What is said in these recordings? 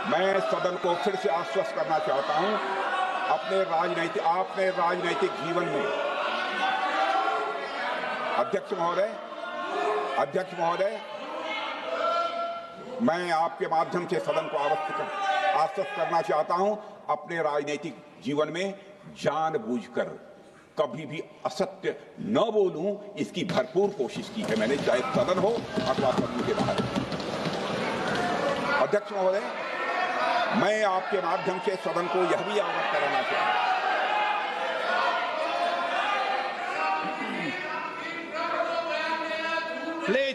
मैं सदन को फिर से आश्वस्त करना चाहता हूं, आपने राजनैतिक जीवन में अध्यक्ष महोदय, मैं आपके माध्यम से सदन को आश्वस्त करना चाहता हूं, अपने राजनीतिक जीवन में जानबूझकर कभी भी असत्य न बोलूं, इसकी भरपूर कोशिश की है मैंने, चाहे सदन हो अथवा सदन के बाहर। अध्यक्ष महोदय, मैं आपके माध्यम से सदन को यह भी अवगत कराना चाहता हूं,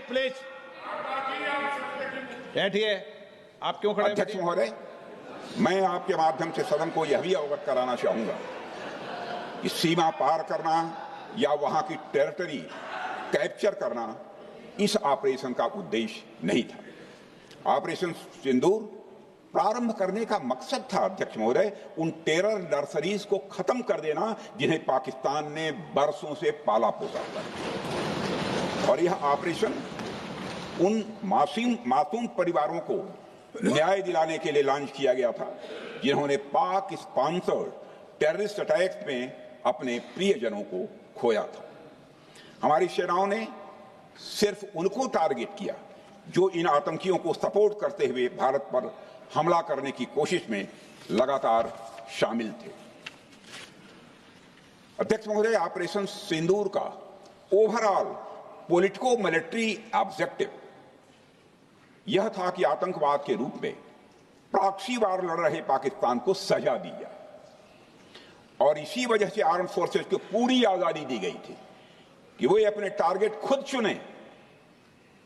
प्लीज बैठिए। आप क्यों खड़े? अध्यक्ष महोदय, मैं आपके माध्यम से सदन को यह भी अवगत कराना चाहूंगा कि सीमा पार करना या वहां की टेरिटरी कैप्चर करना इस ऑपरेशन का उद्देश्य नहीं था। ऑपरेशन सिंदूर प्रारंभ करने का मकसद था अध्यक्ष महोदय, उन टेरर नर्सरीज को खत्म कर देना जिन्हें पाकिस्तान ने बरसों से पाला पोसा था। और यह ऑपरेशन उन मासूम परिवारों को न्याय दिलाने के लिए लॉन्च किया गया था जिन्होंने पाक स्पॉन्सर्ड टेररिस्ट अटैक्स में अपने प्रियजनों को खोया था। हमारी सेनाओं ने सिर्फ उनको टारगेट किया जो इन आतंकियों को सपोर्ट करते हुए भारत पर हमला करने की कोशिश में लगातार शामिल थे। अध्यक्ष महोदय, ऑपरेशन सिंदूर का ओवरऑल पॉलिटिको मिलिट्री ऑब्जेक्टिव यह था कि आतंकवाद के रूप में प्रॉक्सी वार लड़ रहे पाकिस्तान को सजा दी जाए, और इसी वजह से आर्म फोर्सेस को पूरी आजादी दी गई थी कि वे अपने टारगेट खुद चुने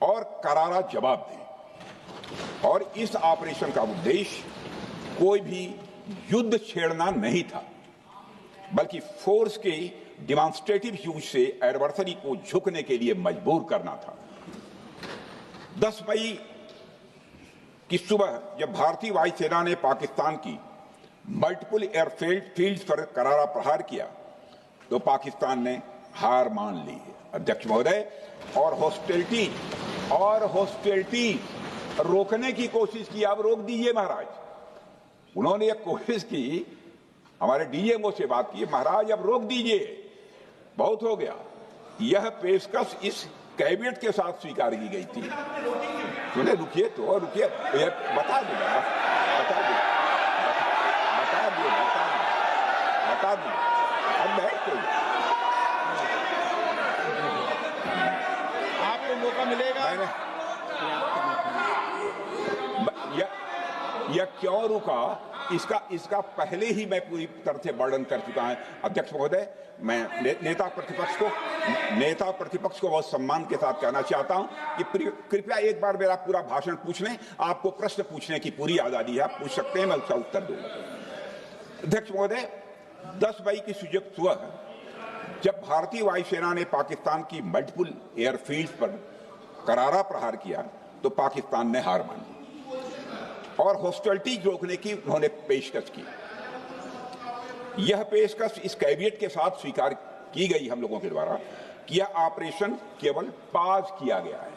और करारा जवाब दें। और इस ऑपरेशन का उद्देश्य कोई भी युद्ध छेड़ना नहीं था, बल्कि फोर्स के डिमॉन्स्ट्रेटिव यूज से एडवर्सरी को झुकने के लिए मजबूर करना था। 10 मई की सुबह जब भारतीय वायुसेना ने पाकिस्तान की मल्टीपल एयरफील्ड्स पर करारा प्रहार किया तो पाकिस्तान ने हार मान ली है अध्यक्ष महोदय, और हॉस्टिलिटी रोकने की कोशिश की। अब रोक दीजिए महाराज। उन्होंने एक कोशिश की, हमारे डीएमओ से बात की, महाराज अब रोक दीजिए, बहुत हो गया। यह पेशकश इस कैबिनेट के साथ स्वीकार की गई थी। सुने, रुकिए बता दो अब बैठ के आपको मौका मिलेगा। यह क्यों रुका, इसका पहले ही मैं पूरी तरह से वर्णन कर चुका है अध्यक्ष महोदय। मैं नेता प्रतिपक्ष को बहुत सम्मान के साथ कहना चाहता हूं कि कृपया एक बार मेरा पूरा भाषण पूछ लें। आपको प्रश्न पूछने की पूरी आजादी है, आप पूछ सकते हैं, मैं उसका उत्तर दूंगा। अध्यक्ष महोदय, 10 मई की सुबह जब भारतीय वायुसेना ने पाकिस्तान की मल्टीपल एयरफील्ड्स पर करारा प्रहार किया तो पाकिस्तान ने हार मान ली और हॉस्टिलिटी रोकने की उन्होंने पेशकश की। यह पेशकश इस कैबिनेट के साथ स्वीकार की गई हम लोगों के द्वारा कि यह ऑपरेशन केवल पाज किया गया है,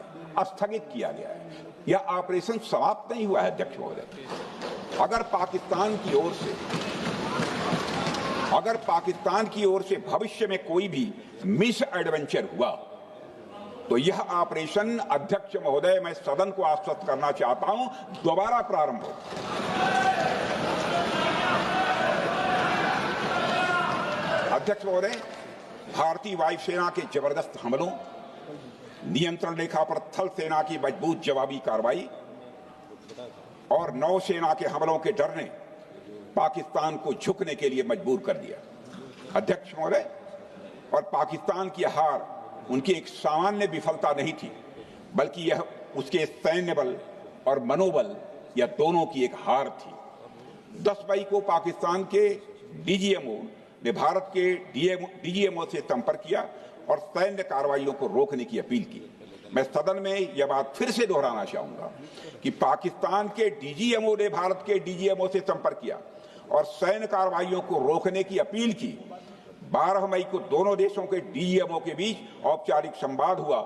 स्थगित किया गया है। यह ऑपरेशन समाप्त नहीं हुआ है अध्यक्ष महोदय। अगर पाकिस्तान की ओर से भविष्य में कोई भी मिस एडवेंचर हुआ तो यह ऑपरेशन अध्यक्ष महोदय, मैं सदन को आश्वस्त करना चाहता हूं, दोबारा प्रारंभ हो। अध्यक्ष महोदय, भारतीय वायुसेना के जबरदस्त हमलों, नियंत्रण रेखा पर थल सेना की मजबूत जवाबी कार्रवाई और नौसेना के हमलों के डर ने पाकिस्तान को झुकने के लिए मजबूर कर दिया अध्यक्ष महोदय। और पाकिस्तान की हार उनकी एक सामान्य विफलता नहीं थी, बल्कि यह उसके सैन्य बल और मनोबल या दोनों की एक हार थी। 10 मई को पाकिस्तान के डीजीएमओ ने भारत के डीजीएमओ से संपर्क किया और सैन्य कार्रवाइयों को रोकने की अपील की। मैं सदन में यह बात फिर से दोहराना चाहूंगा कि पाकिस्तान के डीजीएमओ ने भारत के डीजीएमओ से संपर्क किया और सैन्य कार्रवाइयों को रोकने की अपील की। 12 मई को दोनों देशों के डीजीएमओ के बीच औपचारिक संवाद हुआ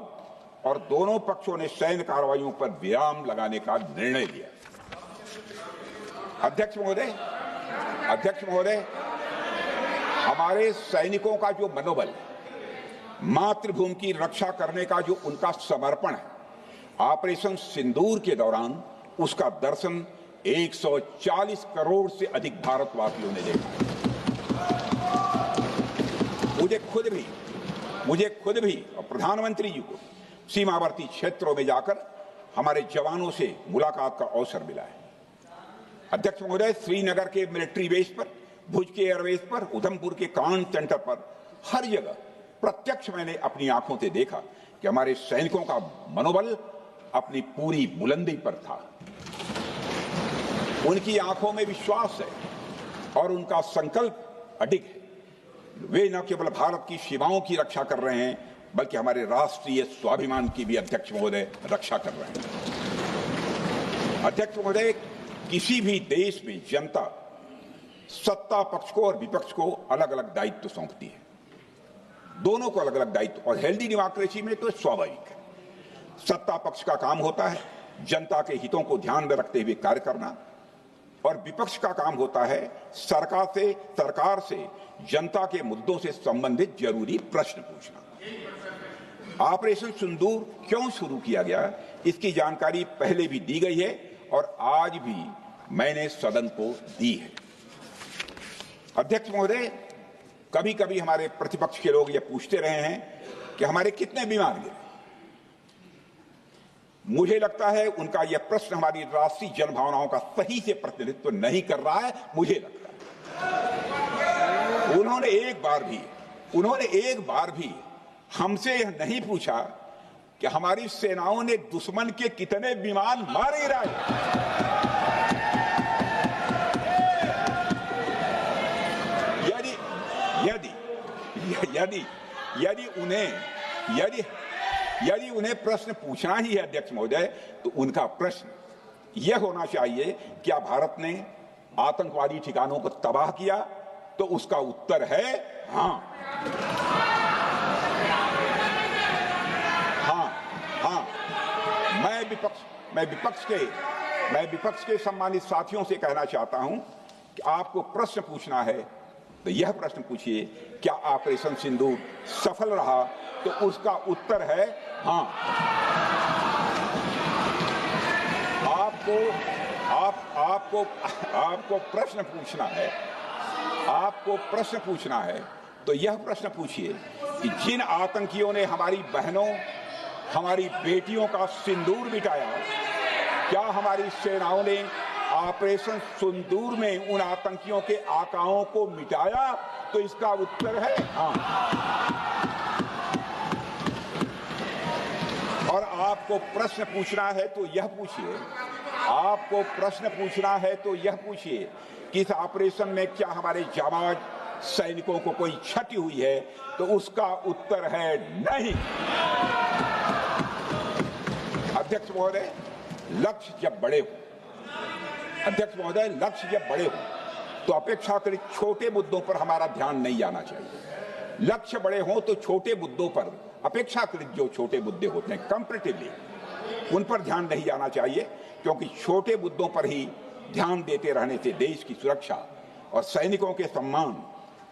और दोनों पक्षों ने सैन्य कार्रवाइयों पर विराम लगाने का निर्णय लिया। अध्यक्ष महोदय, हमारे सैनिकों का जो मनोबल, मातृभूमि की रक्षा करने का जो उनका समर्पण है, ऑपरेशन सिंदूर के दौरान उसका दर्शन 140 करोड़ से अधिक भारतवासियों ने देखा। मुझे खुद भी और प्रधानमंत्री जी को सीमावर्ती क्षेत्रों में जाकर हमारे जवानों से मुलाकात का अवसर मिला है। अध्यक्ष महोदय, श्रीनगर के मिलिट्री बेस पर, भुज के एयरबेस पर, उधमपुर के कमांड सेंटर पर, हर जगह प्रत्यक्ष मैंने अपनी आंखों से देखा कि हमारे सैनिकों का मनोबल अपनी पूरी बुलंदी पर था। उनकी आंखों में विश्वास है और उनका संकल्प अडिग है। वे न केवल भारत की सीमाओं की रक्षा कर रहे हैं, बल्कि हमारे राष्ट्रीय स्वाभिमान की भी अध्यक्ष महोदय रक्षा कर रहे हैं। अध्यक्ष महोदय, किसी भी देश में जनता सत्ता पक्ष को और विपक्ष को अलग अलग दायित्व सौंपती है, दोनों को अलग अलग दायित्व, और हेल्दी डेमोक्रेसी में तो स्वाभाविक है। सत्ता पक्ष का काम होता है जनता के हितों को ध्यान में रखते हुए कार्य करना, और विपक्ष का काम होता है सरकार से जनता के मुद्दों से संबंधित जरूरी प्रश्न पूछना। ऑपरेशन सिंदूर क्यों शुरू किया गया, इसकी जानकारी पहले भी दी गई है और आज भी मैंने सदन को दी है। अध्यक्ष महोदय, कभी कभी हमारे प्रतिपक्ष के लोग ये पूछते रहे हैं कि हमारे कितने विमान गिरे। मुझे लगता है उनका यह प्रश्न हमारी राष्ट्रीय जनभावनाओं का सही से प्रतिनिधित्व नहीं कर रहा है। मुझे लगता है उन्होंने एक बार भी हमसे यह नहीं पूछा कि हमारी सेनाओं ने दुश्मन के कितने विमान मारे गिराए। यदि उन्हें प्रश्न पूछना ही है अध्यक्ष महोदय, तो उनका प्रश्न यह होना चाहिए, क्या भारत ने आतंकवादी ठिकानों को तबाह किया? तो उसका उत्तर है हाँ। मैं विपक्ष के सम्मानित साथियों से कहना चाहता हूं कि आपको प्रश्न पूछना है तो यह प्रश्न पूछिए, क्या ऑपरेशन सिंदूर सफल रहा? तो उसका उत्तर है हाँ। आपको प्रश्न पूछना है तो यह प्रश्न पूछिए कि जिन आतंकियों ने हमारी बहनों, हमारी बेटियों का सिंदूर मिटाया, क्या हमारी सेनाओं ने ऑपरेशन सिंदूर में उन आतंकियों के आकाओं को मिटाया? तो इसका उत्तर है हाँ। और आपको प्रश्न पूछना है तो यह पूछिए कि इस ऑपरेशन में क्या हमारे जाबाज सैनिकों को कोई क्षति हुई है? तो उसका उत्तर है नहीं। अध्यक्ष महोदय, लक्ष्य जब बड़े हो तो अपेक्षाकृत छोटे मुद्दों पर हमारा ध्यान नहीं जाना चाहिए। लक्ष्य बड़े हों तो छोटे मुद्दों पर, अपेक्षाकृत जो छोटे मुद्दे होते हैं कंपैरेटिवली, उन पर ध्यान नहीं जाना चाहिए, क्योंकि छोटे मुद्दों पर ही ध्यान देते रहने से देश की सुरक्षा और सैनिकों के सम्मान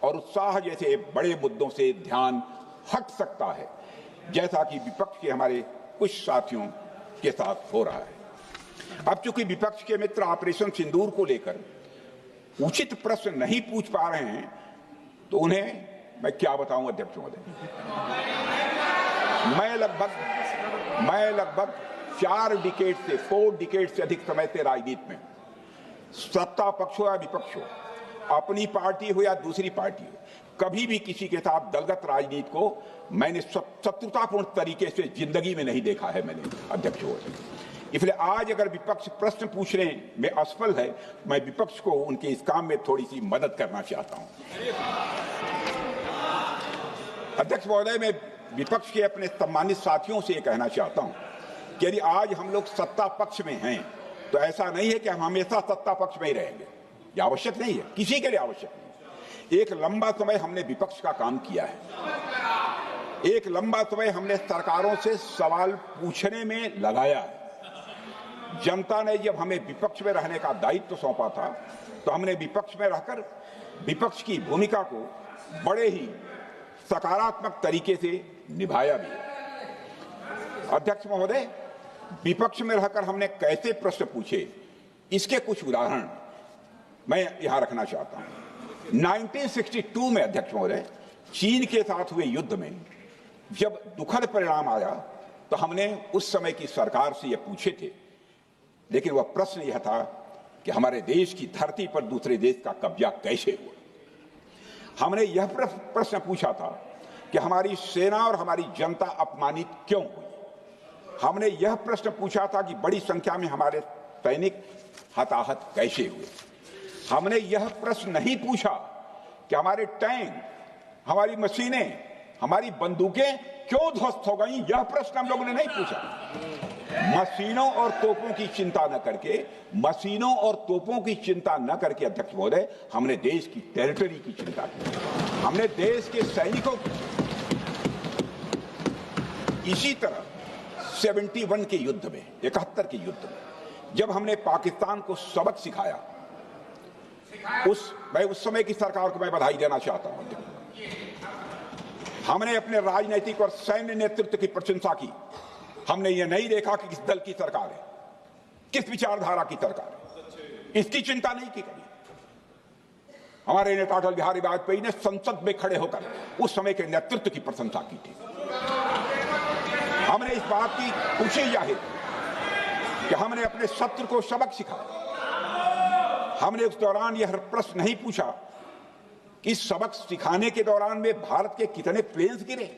और उत्साह जैसे बड़े मुद्दों से ध्यान हट सकता है, जैसा कि विपक्ष के हमारे कुछ साथियों के साथ हो रहा है। अब चूंकि विपक्ष के मित्र ऑपरेशन सिंदूर को लेकर उचित प्रश्न नहीं पूछ पा रहे हैं, तो उन्हें मैं क्या बताऊं अध्यक्ष महोदय। मैं लगभग 4 डिकेड से अधिक समय से राजनीति में, सत्ता पक्ष हो या विपक्ष हो, अपनी पार्टी हो या दूसरी पार्टी हो, कभी भी किसी के साथ दलगत राजनीति को मैंने शत्रुतापूर्ण तरीके से जिंदगी में नहीं देखा है मैंने अध्यक्ष महोदय। इसलिए आज अगर विपक्ष प्रश्न पूछने में असफल है, मैं विपक्ष को उनके इस काम में थोड़ी सी मदद करना चाहता हूं। अध्यक्ष महोदय, मैं विपक्ष के अपने सम्मानित साथियों से ये कहना चाहता हूं कि यदि आज हम लोग सत्ता पक्ष में हैं, तो ऐसा नहीं है कि हम हमेशा सत्ता पक्ष में ही रहेंगे। यह आवश्यक नहीं है, किसी के लिए आवश्यक नहीं। एक लंबा समय हमने विपक्ष का काम किया है, एक लंबा समय हमने सरकारों से सवाल पूछने में लगाया है, जनता ने जब हमें विपक्ष में रहने का दायित्व सौंपा था तो हमने विपक्ष में रहकर विपक्ष की भूमिका को बड़े ही सकारात्मक तरीके से निभाया भी। अध्यक्ष महोदय, विपक्ष में रहकर हमने कैसे प्रश्न पूछे, इसके कुछ उदाहरण मैं यहां रखना चाहता हूं। 1962 में अध्यक्ष महोदय, चीन के साथ हुए युद्ध में जब दुखद परिणाम आया तो हमने उस समय की सरकार से यह पूछे थे, लेकिन वह प्रश्न यह था कि हमारे देश की धरती पर दूसरे देश का कब्जा कैसे हुआ। हमने यह प्रश्न पूछा था कि हमारी सेना और हमारी जनता अपमानित क्यों हुई। हमने यह प्रश्न पूछा था कि बड़ी संख्या में हमारे सैनिक हताहत कैसे हुए। हमने यह प्रश्न नहीं पूछा कि हमारे टैंक, हमारी मशीनें, हमारी बंदूकें क्यों ध्वस्त हो गई। यह प्रश्न हम लोगों ने नहीं पूछा। मशीनों और तोपों की चिंता न करके, मशीनों और तोपों की चिंता न करके अध्यक्ष महोदय, हमने देश की टेरिटरी की चिंता की, हमने देश के सैनिकों की। इसी तरह 71 के युद्ध में, 71 के युद्ध में जब हमने पाकिस्तान को सबक सिखाया, मैं उस समय की सरकार को मैं बधाई देना चाहता हूं। हमने अपने राजनीतिक और सैन्य नेतृत्व की प्रशंसा की। हमने ये नहीं देखा कि किस दल की सरकार है, किस विचारधारा की सरकार है, इसकी चिंता नहीं की कभी। हमारे नेता अटल बिहारी वाजपेयी ने संसद में खड़े होकर उस समय के नेतृत्व की प्रशंसा की थी। हमने इस बात की खुशी जाहिर कि हमने अपने शत्रु को सबक सिखाया। हमने उस दौरान यह प्रश्न नहीं पूछा कि सबक सिखाने के दौरान में भारत के कितने प्लेन्स गिरे,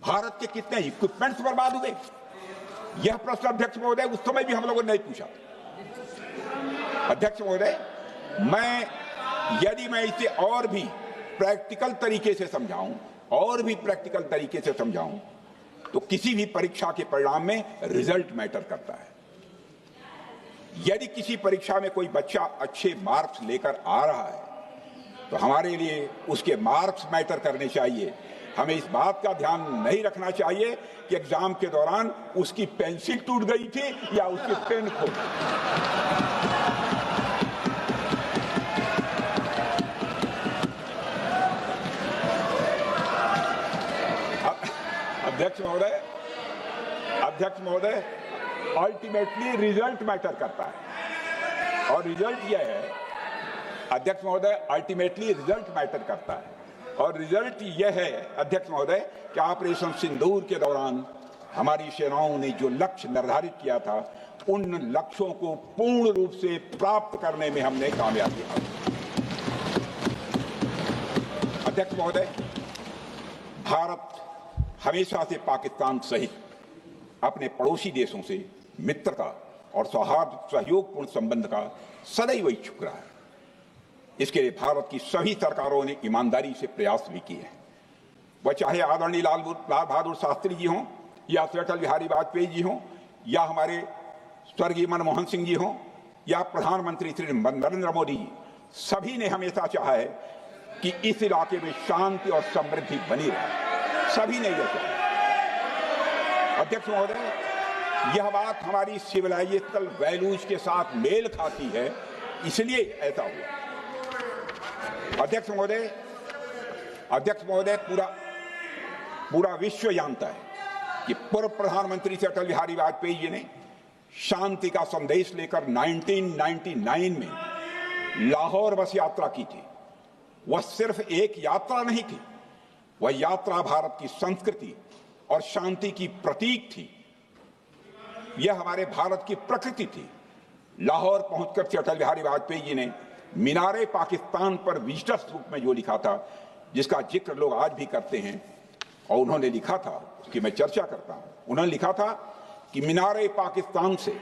भारत के कितने इक्विपमेंट्स बर्बाद हुए। यह प्रश्न अध्यक्ष महोदय उस समय भी हम लोगों ने नहीं पूछा। अध्यक्ष महोदय, यदि मैं इसे और भी प्रैक्टिकल तरीके से समझाऊं, तो किसी भी परीक्षा के परिणाम में रिजल्ट मैटर करता है। यदि किसी परीक्षा में कोई बच्चा अच्छे मार्क्स लेकर आ रहा है तो हमारे लिए उसके मार्क्स मैटर करने चाहिए। हमें इस बात का ध्यान नहीं रखना चाहिए कि एग्जाम के दौरान उसकी पेंसिल टूट गई थी या उसकी पेन खो गई। अध्यक्ष महोदय, अल्टीमेटली रिजल्ट मैटर करता है और रिजल्ट यह है, अध्यक्ष महोदय, अल्टीमेटली रिजल्ट मैटर करता है और रिजल्ट यह है अध्यक्ष महोदय कि ऑपरेशन सिंदूर के दौरान हमारी सेनाओं ने जो लक्ष्य निर्धारित किया था, उन लक्ष्यों को पूर्ण रूप से प्राप्त करने में हमने कामयाबी हासिल की। अध्यक्ष महोदय, भारत हमेशा से पाकिस्तान सहित अपने पड़ोसी देशों से मित्रता और सौहार्द सहयोगपूर्ण संबंध का सदैव इच्छुक रहा है। इसके लिए भारत की सभी सरकारों ने ईमानदारी से प्रयास भी किए हैं। वह चाहे आदरणीय लाल बहादुर शास्त्री जी हों या अटल बिहारी वाजपेयी जी हों या हमारे स्वर्गीय मनमोहन सिंह जी हों या प्रधानमंत्री श्री नरेंद्र मोदी जी, सभी ने हमेशा चाहा है कि इस इलाके में शांति और समृद्धि बनी रहे। सभी ने यह चाहा। अध्यक्ष महोदय, यह बात हमारी सिविलाइजेशनल वैल्यूज के साथ मेल खाती है, इसलिए ऐसा हुआ। अध्यक्ष महोदय, पूरा विश्व जानता है कि पूर्व प्रधानमंत्री से अटल बिहारी वाजपेयी जी ने शांति का संदेश लेकर 1999 में लाहौर बस यात्रा की थी। वह सिर्फ एक यात्रा नहीं थी, वह यात्रा भारत की संस्कृति और शांति की प्रतीक थी। यह हमारे भारत की प्रकृति थी। लाहौर पहुंचकर से अटल बिहारी वाजपेयी जी ने मीनारे पाकिस्तान पर विजिटर्स रूप में जो लिखा था, जिसका जिक्र लोग आज भी करते हैं, और उन्होंने लिखा था, उसकी मैं चर्चा करता हूं। उन्होंने लिखा था कि मीनारे पाकिस्तान से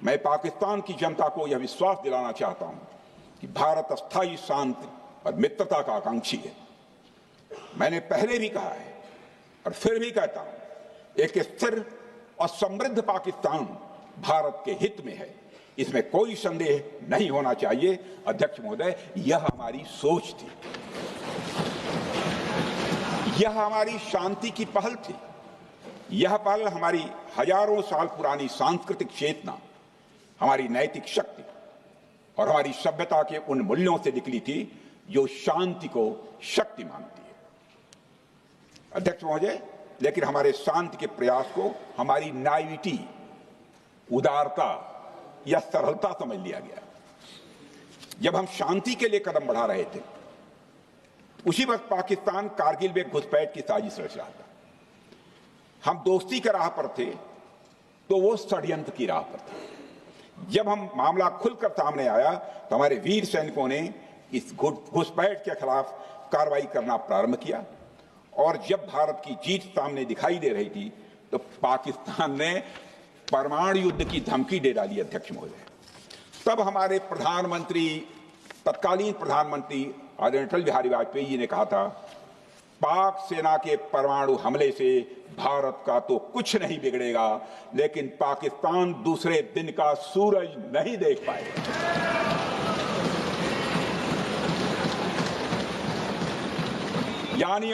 मैं पाकिस्तान की जनता को यह विश्वास दिलाना चाहता हूं कि भारत अस्थायी शांति और मित्रता का आकांक्षी है। मैंने पहले भी कहा है और फिर भी कहता हूं, एक स्थिर और समृद्ध पाकिस्तान भारत के हित में है, इसमें कोई संदेह नहीं होना चाहिए। अध्यक्ष महोदय, यह हमारी सोच थी, यह हमारी शांति की पहल थी। यह पहल हमारी हजारों साल पुरानी सांस्कृतिक चेतना हमारी नैतिक शक्ति और हमारी सभ्यता के उन मूल्यों से निकली थी जो शांति को शक्ति मानती है। अध्यक्ष महोदय, लेकिन हमारे शांति के प्रयास को हमारी नाइविटी, उदारता या सरलता समझ लिया गया। जब हम शांति के लिए कदम बढ़ा रहे थे, उसी वक्त पाकिस्तान कारगिल में घुसपैठ की साजिश रच रहा था। हम दोस्ती की राह पर थे तो वो षड्यंत्र की राह पर थे। जब हम मामला खुलकर सामने आया तो हमारे वीर सैनिकों ने इस घुसपैठ के खिलाफ कार्रवाई करना प्रारंभ किया, और जब भारत की जीत सामने दिखाई दे रही थी तो पाकिस्तान ने परमाणु युद्ध की धमकी दे डाली। अध्यक्ष महोदय, तब हमारे प्रधानमंत्री, तत्कालीन प्रधानमंत्री आदरणीय अटल बिहारी वाजपेयी जी ने कहा था, पाक सेना के परमाणु हमले से भारत का तो कुछ नहीं बिगड़ेगा, लेकिन पाकिस्तान दूसरे दिन का सूरज नहीं देख पाएगा। यानी